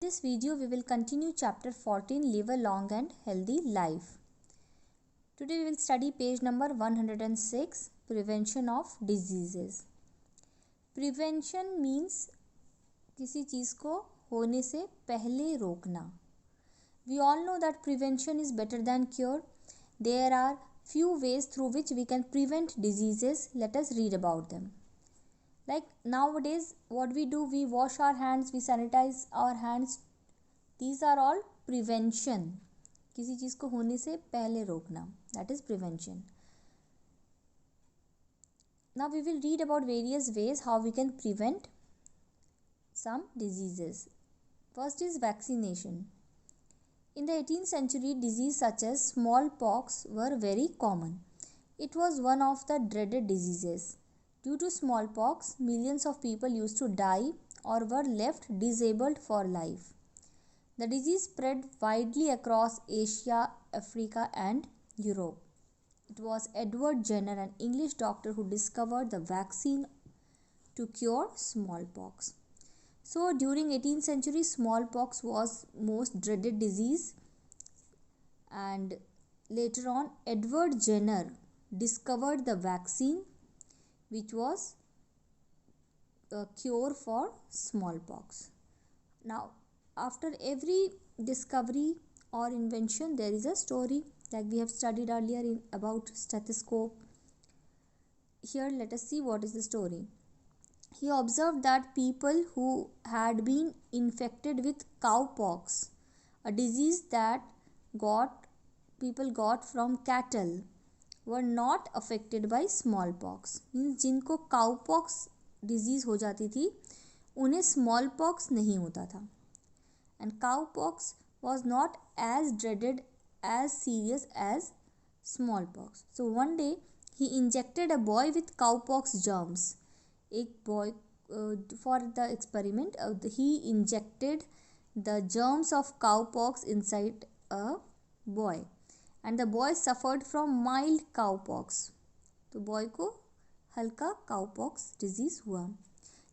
In this video, we will continue chapter 14, Live a Long and Healthy Life. Today, we will study page number 106, Prevention of Diseases. Prevention means किसी चीज़ को होने से पहले रोकना. We all know that prevention is better than cure. There are few ways through which we can prevent diseases. Let us read about them. Like nowadays, what we do, we wash our hands, we sanitize our hands. These are all prevention. किसी चीज़ को होने से पहले रोकना. That is prevention. Now we will read about various ways how we can prevent some diseases. First is vaccination. In the 18th century, diseases such as smallpox were very common. It was one of the dreaded diseases. Due to smallpox, millions of people used to die or were left disabled for life. The disease spread widely across Asia, Africa, and Europe. It was Edward Jenner, an English doctor, who discovered the vaccine to cure smallpox. So during 18th century, smallpox was most dreaded disease, and later on Edward Jenner discovered the vaccine which was a cure for smallpox. Now, after every discovery or invention, there is a story, like we have studied earlier about stethoscope. Here, let us see what is the story. He observed that people who had been infected with cowpox, a disease that people got from cattle, were not affected by smallpox. Means जिनको cowpox disease हो जाती थी, उन्हें smallpox नहीं होता था. And cowpox was not as dreaded, as serious as smallpox. So one day he injected a boy with cowpox germs. एक boy for the experiment, he injected the germs of cowpox inside a boy, and the boy suffered from mild cowpox. तो boy को हल्का cowpox disease हुआ.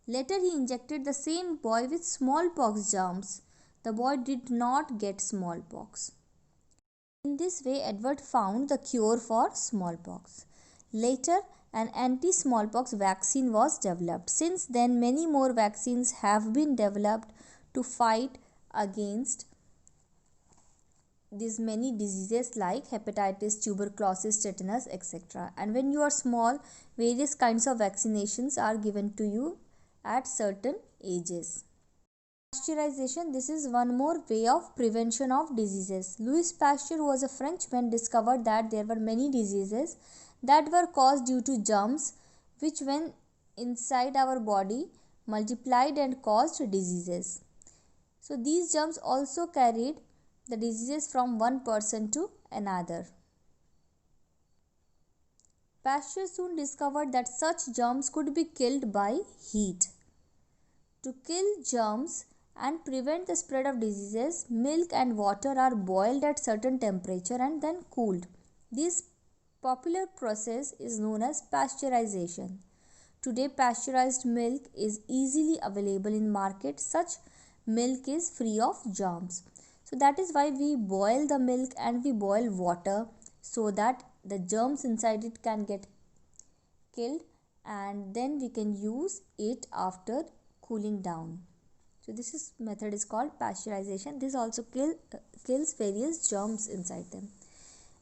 Later he injected the same boy with smallpox germs. The boy did not get smallpox. In this way, Edward found the cure for smallpox. Later, an anti-smallpox vaccine was developed. Since then, many more vaccines have been developed to fight against these many diseases like hepatitis, tuberculosis, tetanus, etc. And when you are small, various kinds of vaccinations are given to you at certain ages. Pasteurization, this is one more way of prevention of diseases. Louis Pasteur, who was a Frenchman, discovered that there were many diseases that were caused due to germs which, when inside our body, multiplied and caused diseases. So these germs also carried the diseases from one person to another. Pasteur soon discovered that such germs could be killed by heat. To kill germs and prevent the spread of diseases, milk and water are boiled at certain temperature and then cooled. This popular process is known as pasteurization. Today, pasteurized milk is easily available in market. Such milk is free of germs. So that is why we boil the milk and we boil water, so that the germs inside it can get killed, and then we can use it after cooling down. So this method is called pasteurization. This also kills various germs inside them.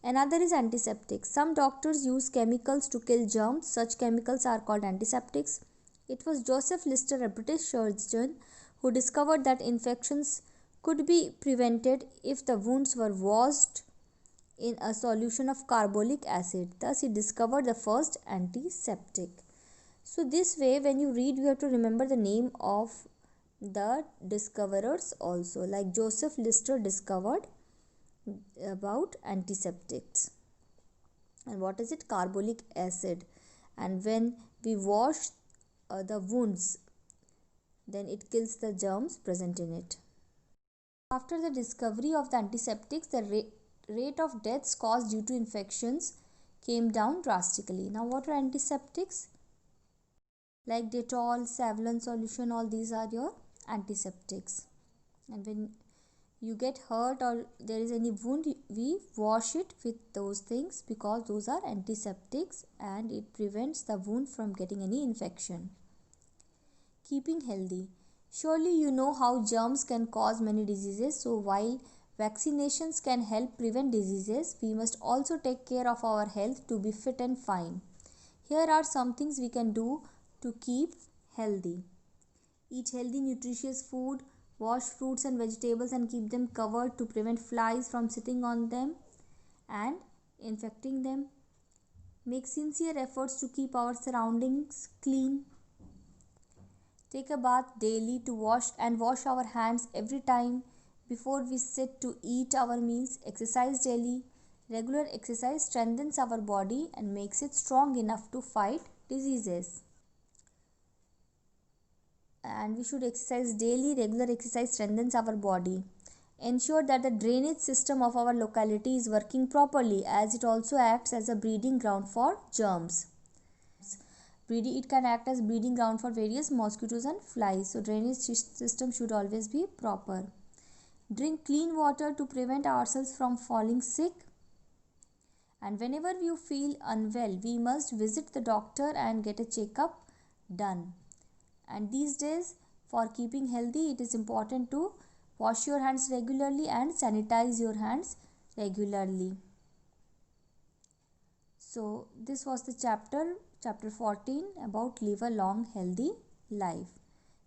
Another is antiseptics. Some doctors use chemicals to kill germs. Such chemicals are called antiseptics. It was Joseph Lister, a British surgeon, who discovered that infections could be prevented if the wounds were washed in a solution of carbolic acid. Thus, he discovered the first antiseptic. So this way, when you read, you have to remember the name of the discoverers also. Like Joseph Lister discovered about antiseptics. And what is it? Carbolic acid. And when we wash the wounds, then it kills the germs present in it. After the discovery of the antiseptics, the rate of deaths caused due to infections came down drastically. Now, what are antiseptics? Like Dettol, Savlon solution, all these are your antiseptics. And when you get hurt or there is any wound, we wash it with those things because those are antiseptics and it prevents the wound from getting any infection. Keeping healthy. Surely you know how germs can cause many diseases. So while vaccinations can help prevent diseases, we must also take care of our health to be fit and fine. Here are some things we can do to keep healthy. Eat healthy, nutritious food. Wash fruits and vegetables and keep them covered to prevent flies from sitting on them and infecting them. Make sincere efforts to keep our surroundings clean. Take a bath daily to wash our hands every time before we sit to eat our meals. Exercise daily. Regular exercise strengthens our body and makes it strong enough to fight diseases. And we should exercise daily. Regular exercise strengthens our body. Ensure that the drainage system of our locality is working properly, as it also acts as a breeding ground for germs. It can act as breeding ground for various mosquitoes and flies, so drainage system should always be proper. Drink clean water to prevent ourselves from falling sick. And whenever you feel unwell, we must visit the doctor and get a checkup done. And these days, for keeping healthy, it is important to wash your hands regularly and sanitize your hands regularly. So this was the chapter 14 about live a long healthy life.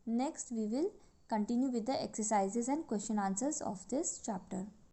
Next we will continue with the exercises and question answers of this chapter.